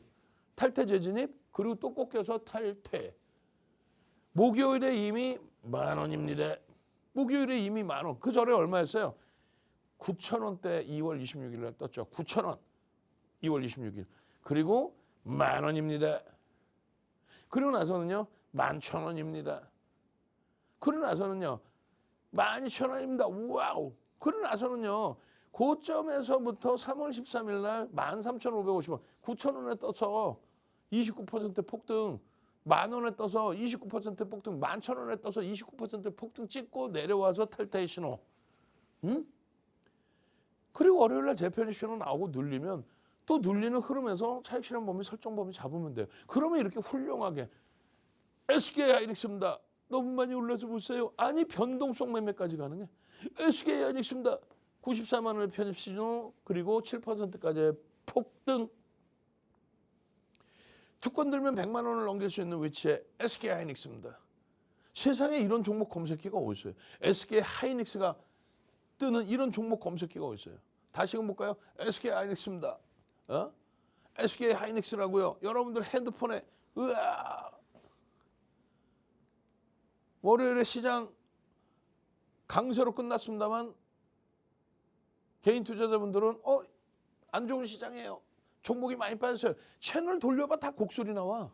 탈퇴 재진입 그리고 또 꺾여서 탈퇴. 목요일에 이미 10,000원입니다. 목요일에 이미 10,000원. 그 전에 얼마였어요? 9,000원대 2월 26일 날 떴죠. 9,000원. 2월 26일. 그리고 10,000원입니다. 그리고 나서는요. 11,000원입니다. 그리고 나서는요. 12,000원입니다. 와우. 그리고 나서는요. 고점에서부터 3월 13일 날 13,550원. 9,000원에 떠서 29% 폭등. 10,000원에 떠서 29% 폭등, 11,000원에 떠서 29% 폭등 찍고 내려와서 탈퇴의 신호. 응? 그리고 월요일날 재편입 신호 나오고 눌리면 또 눌리는 흐름에서 차익 실현 범위 설정 범위 잡으면 돼요. 그러면 이렇게 훌륭하게 SK 하이닉스입니다. 너무 많이 올라서 보세요. 아니 변동성 매매까지 가능해. SK 하이닉스입니다. 94만 원의 편입 신호 그리고 7%까지의 폭등. 두 건 들면 100만 원을 넘길 수 있는 위치에 SK 하이닉스입니다. 세상에 이런 종목 검색기가 어디 있어요? SK 하이닉스가 뜨는 이런 종목 검색기가 어디 있어요? 다시금 볼까요? SK 하이닉스입니다. SK 하이닉스라고요. 여러분들 핸드폰에 으아 월요일에 시장 강세로 끝났습니다만 개인 투자자분들은 안 좋은 시장이에요. 종목이 많이 빠졌어요. 채널 돌려봐 다 곡소리 나와.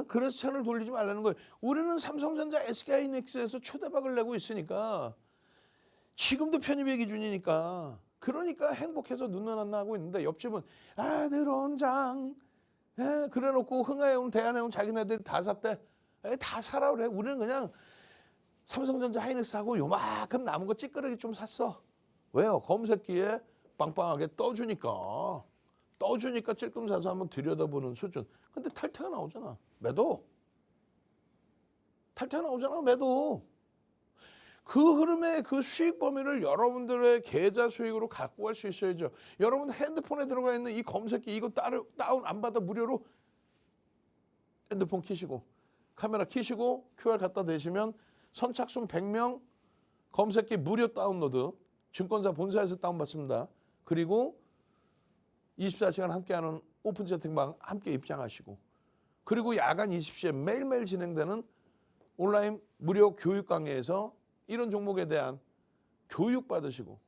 그래서 채널 돌리지 말라는 거예요. 우리는 삼성전자 SK하이닉스에서 초대박을 내고 있으니까 지금도 편입의 기준이니까 그러니까 행복해서 눈은 안 나고 있는데 옆집은 아들 원장 그래놓고 흥하해온 대한해온 자기네들이 다 샀대. 다 사라 그래. 우리는 그냥 삼성전자 하이닉스하고 요만큼 남은 거 찌끄러기 좀 샀어. 왜요? 검색기에 빵빵하게 떠주니까 찔끔 사서 한번 들여다보는 수준. 근데 탈퇴가 나오잖아. 매도. 탈퇴가 나오잖아. 매도. 그 흐름의 그 수익 범위를 여러분들의 계좌 수익으로 갖고 갈 수 있어야죠. 여러분 핸드폰에 들어가 있는 이 검색기 이거 다운 안 받아 무료로 핸드폰 키시고 카메라 키시고 QR 갖다 대시면 선착순 100명 검색기 무료 다운로드 증권사 본사에서 다운받습니다. 그리고 24시간 함께하는 오픈 채팅방 함께 입장하시고, 그리고 야간 20시에 매일매일 진행되는 온라인 무료 교육 강의에서 이런 종목에 대한 교육 받으시고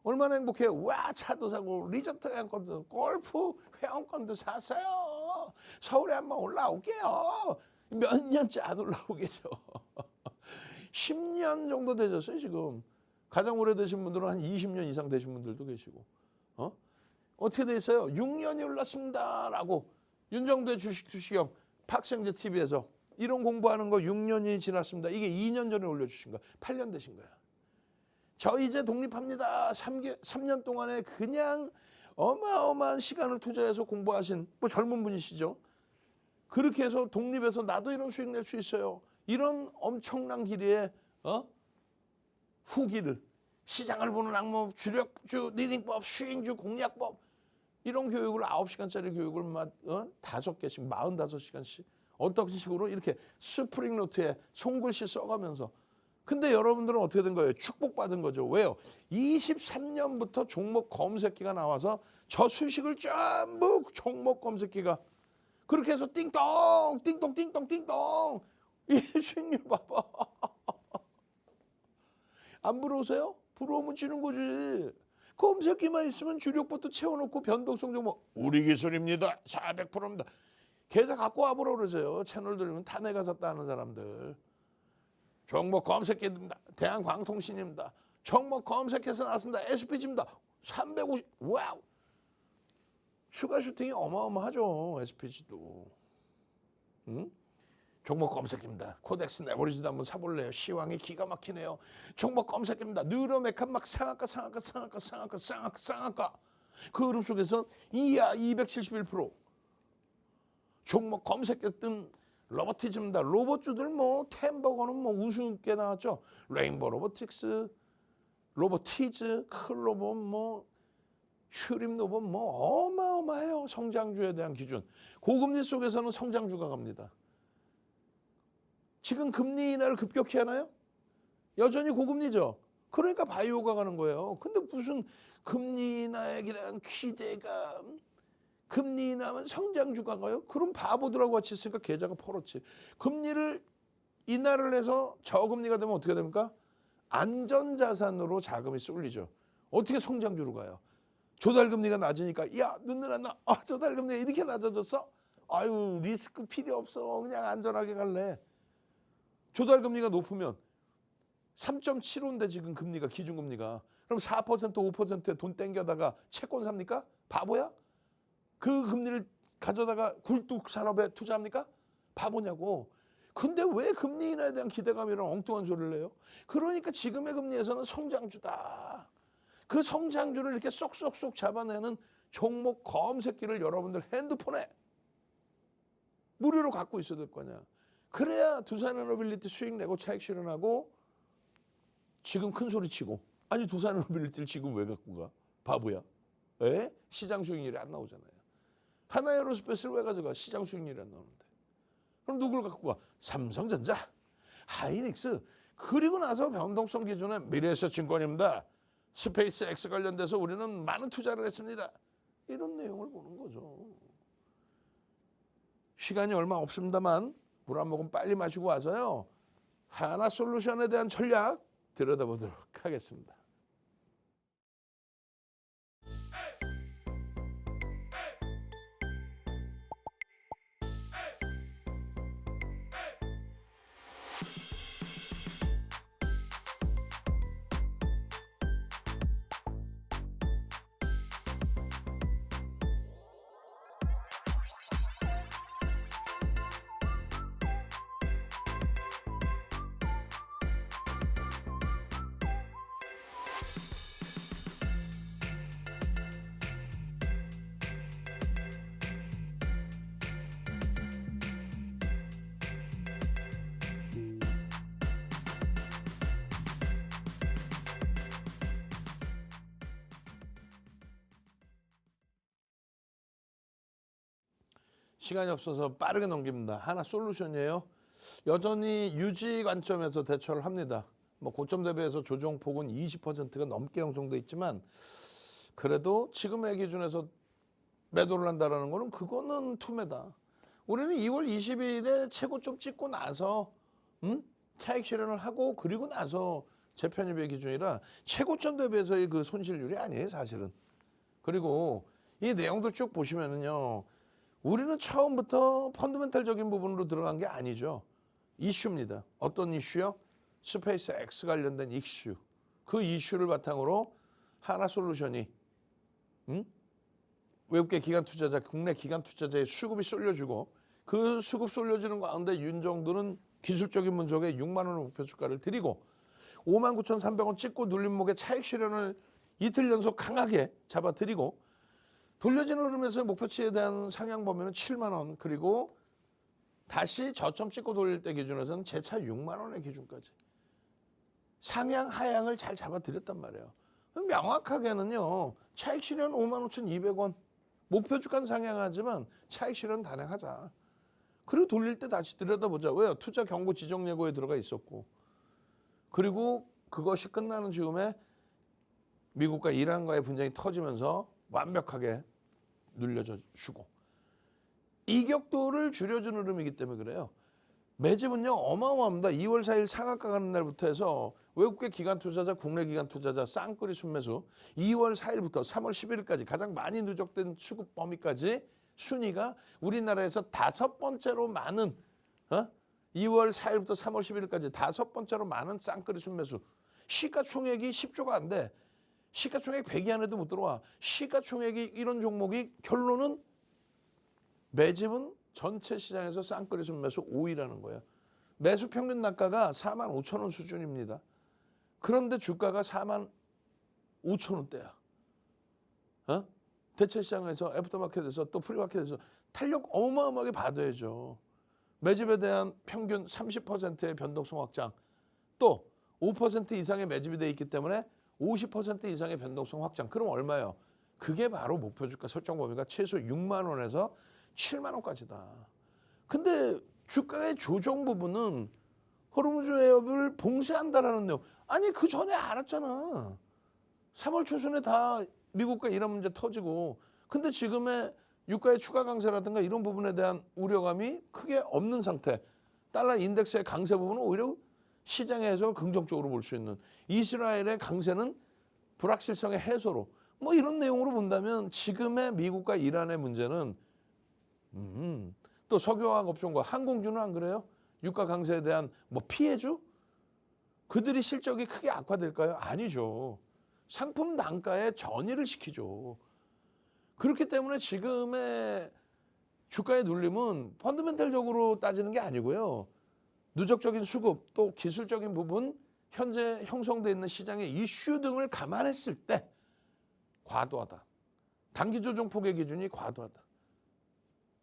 얼마나 행복해요. 와, 차도 사고 리조트 회원권도 골프 회원권도 샀어요. 서울에 한번 올라올게요. 몇 년째 안 올라오겠죠. 10년 정도 되셨어요 지금. 가장 오래되신 분들은 한 20년 이상 되신 분들도 계시고. 어떻게 돼 있어요? 6년이 올랐습니다라고 윤정도의 주식형 팍생제 TV에서 이런 공부하는 거 6년이 지났습니다. 이게 2년 전에 올려주신 거야. 8년 되신 거야. 저 이제 독립합니다. 3년 동안에 그냥 어마어마한 시간을 투자해서 공부하신 뭐 젊은 분이시죠. 그렇게 해서 독립해서 나도 이런 수익 낼 수 있어요. 이런 엄청난 길이의 후기를, 시장을 보는 악몽, 주력주, 리딩법, 수익주, 공략법, 이런 교육을 9시간짜리 교육을 5개씩, 45시간씩 어떤 식으로 이렇게 스프링 노트에 손글씨 써가면서. 근데 여러분들은 어떻게 된 거예요? 축복받은 거죠. 왜요? 23년부터 종목 검색기가 나와서 저 수식을 전부 종목 검색기가 그렇게 해서 띵동 띵동 띵동 띵동 이 수익률 봐봐. 안 부러우세요? 부러우면 지는 거지. 검색기만 있으면 주력부터 채워놓고 변동성 종목 우리 기술입니다. 400%입니다. 계좌 갖고 와보라 그러세요. 채널 들으면 다 내가 샀다 하는 사람들. 종목 검색기입니다. 대한광통신입니다. 종목 검색해서 나왔습니다. SPG입니다. 350 와우. 추가 슈팅이 어마어마하죠. SPG도. 응? 종목 검색입니다. 코덱스 네버리지도 한번 사볼래요. 시황이 기가 막히네요. 종목 검색입니다. 뉴로메칸 막 상한가. 그 흐름 속에서 이야 271%. 종목 검색했던 로보티즘입니다. 로봇주들 뭐 템버거는 뭐 우승께 나왔죠. 레인보 로보틱스, 로보티즈, 클로봇 뭐 슈림 로봇 뭐 어마어마해요. 성장주에 대한 기준. 고금리 속에서는 성장주가 갑니다. 지금 금리 인하를 급격히 하나요? 여전히 고금리죠. 그러니까 바이오가 가는 거예요. 근데 무슨 금리 인하에 대한 기대감, 금리 인하면 성장주가 가요? 그럼 바보들하고 같이 있으니까 계좌가 퍼렇지. 금리를 인하를 해서 저금리가 되면 어떻게 됩니까? 안전자산으로 자금이 쏠리죠. 어떻게 성장주로 가요? 조달금리가 낮으니까 야 눈누나 조달금리가 이렇게 낮아졌어? 아유 리스크 필요 없어. 그냥 안전하게 갈래. 조달금리가 높으면 3.75인데 지금 금리가 기준금리가. 그럼 4% 5%에 돈 땡겨다가 채권 삽니까? 바보야? 그 금리를 가져다가 굴뚝 산업에 투자합니까? 바보냐고. 근데 왜 금리 인하에 대한 기대감이랑 엉뚱한 소리를 해요? 그러니까 지금의 금리에서는 성장주다. 그 성장주를 이렇게 쏙쏙쏙 잡아내는 종목 검색기를 여러분들 핸드폰에 무료로 갖고 있어야 될 거냐. 그래야 두산에너빌리티 수익 내고 차익 실현하고. 지금 큰 소리 치고 아니 두산에너빌리티를 지금 왜 갖고 가? 바보야. 에? 시장 수익률이 안 나오잖아요. 하나에어로스페이스를 왜 가져가? 시장 수익률이 안 나오는데. 그럼 누굴 갖고 가? 삼성전자, 하이닉스. 그리고 나서 변동성 기준에 미래에셋증권입니다. 스페이스 X 관련돼서 우리는 많은 투자를 했습니다. 이런 내용을 보는 거죠. 시간이 얼마 없습니다만 물 한 모금 빨리 마시고 와서요. 하나솔루션에 대한 전략 들여다보도록 하겠습니다. 시간이 없어서 빠르게 넘깁니다. 하나솔루션이에요. 여전히 유지 관점에서 대처를 합니다. 뭐 고점 대비해서 조정폭은 20%가 넘게 형성돼 있지만 그래도 지금의 기준에서 매도를 한다라는 거는 그거는 투매다. 우리는 2월 20일에 최고점 찍고 나서 차익 실현을 하고 그리고 나서 재편입의 기준이라 최고점 대비해서의 그 손실률이 아니에요, 사실은. 그리고 이 내용들 쭉 보시면은요. 우리는 처음부터 펀더멘탈적인 부분으로 들어간 게 아니죠. 이슈입니다. 어떤 이슈요? 스페이스 X 관련된 이슈. 그 이슈를 바탕으로 하나솔루션이 외국계 기관 투자자, 국내 기관 투자자의 수급이 쏠려주고 그 수급 쏠려지는 가운데 윤정도는 기술적인 분석에 6만 원의 목표 주가를 드리고 59,300원 찍고 눌림목에 차익 실현을 이틀 연속 강하게 잡아드리고 돌려지는 흐름에서의 목표치에 대한 상향 범위는 7만 원 그리고 다시 저점 찍고 돌릴 때 기준에서는 재차 6만 원의 기준까지 상향 하향을 잘 잡아드렸단 말이에요. 명확하게는요. 차익 실현 55,200원 목표 주가는 상향하지만 차익 실현 단행하자. 그리고 돌릴 때 다시 들여다보자. 왜요? 투자 경고 지정 예고에 들어가 있었고 그리고 그것이 끝나는 즈음에 미국과 이란과의 분쟁이 터지면서 완벽하게 눌려져 주고 이격도를 줄여준 흐름이기 때문에 그래요. 매집은요 어마어마합니다. 2월 4일 상한가 가는 날부터 해서 외국계 기관 투자자, 국내 기관 투자자 쌍끌이 순매수 2월 4일부터 3월 11일까지 가장 많이 누적된 수급 범위까지 순위가 우리나라에서 5번째로 많은 2월 4일부터 3월 11일까지 5번째로 많은 쌍끌이 순매수 시가총액이 10조가 안 돼. 시가총액 100이 안에도 못 들어와. 시가총액이 이런 종목이 결론은 매집은 전체 시장에서 쌍끌이 순매수 5위라는 거예요. 매수 평균 단가가 45,000원 수준입니다. 그런데 주가가 45,000원대야. 대체 시장에서 애프터마켓에서 또 프리마켓에서 탄력 어마어마하게 받아야죠. 매집에 대한 평균 30%의 변동성 확장 또 5% 이상의 매집이 돼 있기 때문에 50% 이상의 변동성 확장. 그럼 얼마예요? 그게 바로 목표 주가 설정 범위가 최소 6만 원에서 7만 원까지다. 근데 주가의 조정 부분은 호르무즈 해협을 봉쇄한다라는 내용. 아니 그 전에 알았잖아. 3월 초순에 다 미국과 이란 문제 터지고 근데 지금의 유가의 추가 강세라든가 이런 부분에 대한 우려감이 크게 없는 상태. 달러 인덱스의 강세 부분은 오히려 시장에서 긍정적으로 볼 수 있는 이스라엘의 강세는 불확실성의 해소로 뭐 이런 내용으로 본다면 지금의 미국과 이란의 문제는 또 석유화학 업종과 항공주는 안 그래요? 유가 강세에 대한 뭐 피해주? 그들이 실적이 크게 악화될까요? 아니죠. 상품 단가에 전이를 시키죠. 그렇기 때문에 지금의 주가의 눌림은 펀더멘탈적으로 따지는 게 아니고요. 누적적인 수급 또 기술적인 부분 현재 형성되어 있는 시장의 이슈 등을 감안했을 때 과도하다. 단기 조정폭의 기준이 과도하다.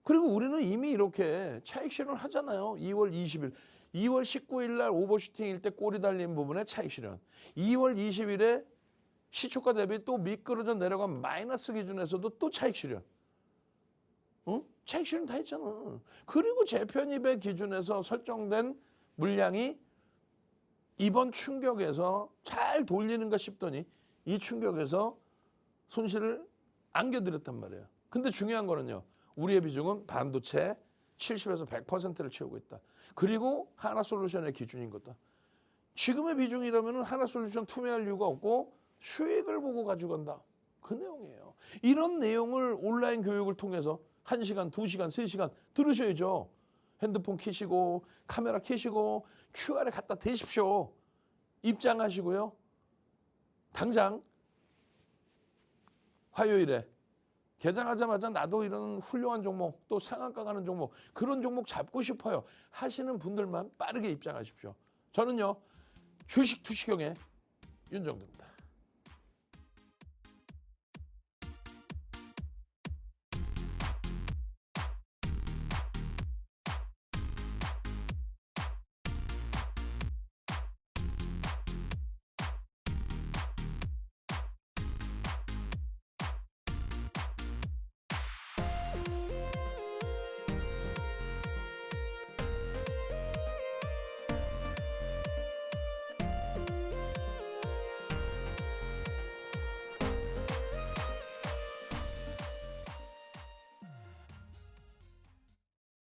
그리고 우리는 이미 이렇게 차익 실현을 하잖아요. 2월 20일. 2월 19일 날 오버슈팅일 때 꼬리 달린 부분에 차익 실현. 2월 20일에 시초가 대비 또 미끄러져 내려간 마이너스 기준에서도 또 차익 실현. 차익 실현 다 했잖아. 그리고 재편입의 기준에서 설정된 물량이 이번 충격에서 잘 돌리는가 싶더니 이 충격에서 손실을 안겨드렸단 말이에요. 근데 중요한 거는요. 우리의 비중은 반도체 70에서 100%를 채우고 있다. 그리고 하나솔루션의 기준인 거다. 지금의 비중이라면 하나솔루션 투매할 이유가 없고 수익을 보고 가져간다. 그 내용이에요. 이런 내용을 온라인 교육을 통해서 1시간, 2시간, 3시간 들으셔야죠. 핸드폰 켜시고 카메라 켜시고 QR에 갖다 대십시오. 입장하시고요. 당장 화요일에 개장하자마자 나도 이런 훌륭한 종목 또 상한가 가는 종목 그런 종목 잡고 싶어요 하시는 분들만 빠르게 입장하십시오. 저는요 주식 투시경의 윤정도입니다.